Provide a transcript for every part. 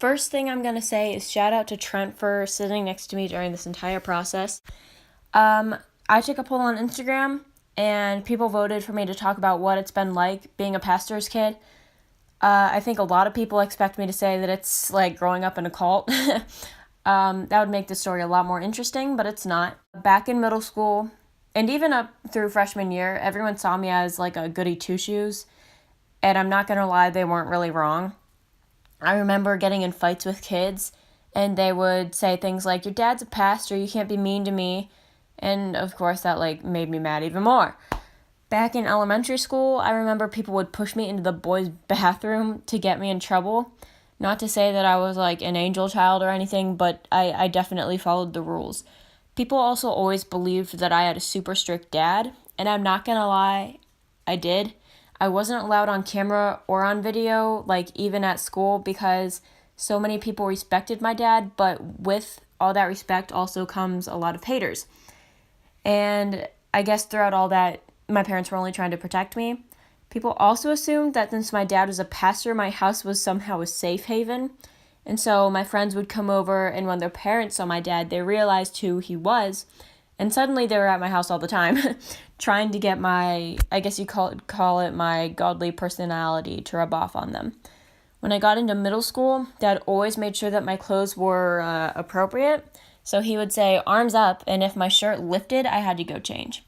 First thing I'm going to say is shout out to Trent for sitting next to me during this entire process. I took a poll on Instagram, and people voted for me to talk about what it's been like being a pastor's kid. I think a lot of people expect me to say that it's like growing up in a cult. That would make the story a lot more interesting, but it's not. Back in middle school, and even up through freshman year, everyone saw me as like a goody two-shoes, and I'm not going to lie, they weren't really wrong. I remember getting in fights with kids, and they would say things like, "Your dad's a pastor, you can't be mean to me," and of course that like made me mad even more. Back in elementary school, I remember people would push me into the boys' bathroom to get me in trouble. Not to say that I was like an angel child or anything, but I definitely followed the rules. People also always believed that I had a super strict dad, and I'm not gonna lie, I did. I wasn't allowed on camera or on video, like even at school, because so many people respected my dad, but with all that respect also comes a lot of haters. And I guess throughout all that, my parents were only trying to protect me. People also assumed that since my dad was a pastor, my house was somehow a safe haven. And so my friends would come over, and when their parents saw my dad, they realized who he was. And suddenly they were at my house all the time, trying to get my, I guess you call it my godly personality to rub off on them. When I got into middle school, Dad always made sure that my clothes were appropriate. So he would say, "Arms up," and if my shirt lifted, I had to go change.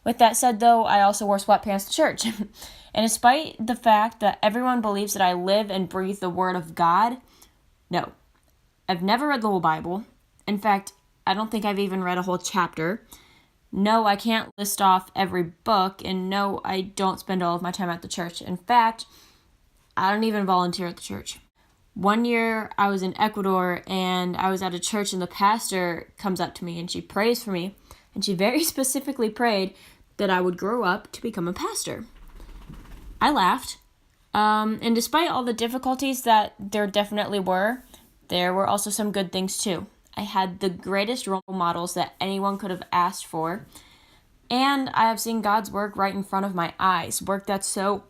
With that said, though, I also wore sweatpants to church. And despite the fact that everyone believes that I live and breathe the Word of God, no. I've never read the whole Bible. In fact, I don't think I've even read a whole chapter. No, I can't list off every book, and no, I don't spend all of my time at the church. In fact, I don't even volunteer at the church. One year, I was in Ecuador, and I was at a church, and the pastor comes up to me, and she prays for me, and she very specifically prayed that I would grow up to become a pastor. I laughed, and despite all the difficulties that there definitely were, there were also some good things too. I had the greatest role models that anyone could have asked for, and I have seen God's work right in front of my eyes, work that's so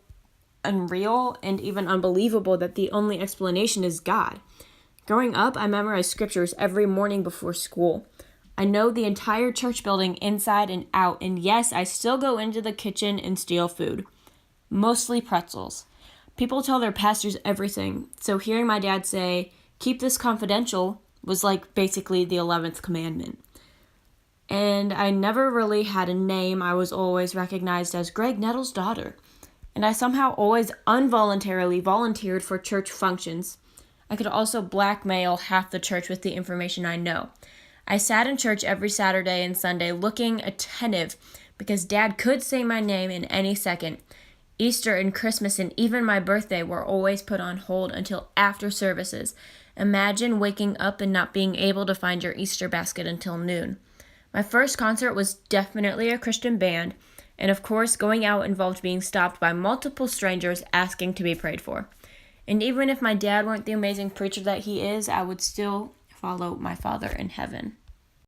unreal and even unbelievable that the only explanation is God. Growing up, I memorized scriptures every morning before school. I know the entire church building inside and out, and yes, I still go into the kitchen and steal food. Mostly pretzels. People tell their pastors everything, so hearing my dad say, "Keep this confidential," was like basically the 11th commandment. And I never really had a name. I was always recognized as Greg Nettles' daughter. And I somehow always involuntarily volunteered for church functions. I could also blackmail half the church with the information I know. I sat in church every Saturday and Sunday looking attentive because Dad could say my name in any second. Easter and Christmas and even my birthday were always put on hold until after services. Imagine waking up and not being able to find your Easter basket until noon. My first concert was definitely a Christian band, and of course going out involved being stopped by multiple strangers asking to be prayed for. And even if my dad weren't the amazing preacher that he is, I would still follow my Father in heaven.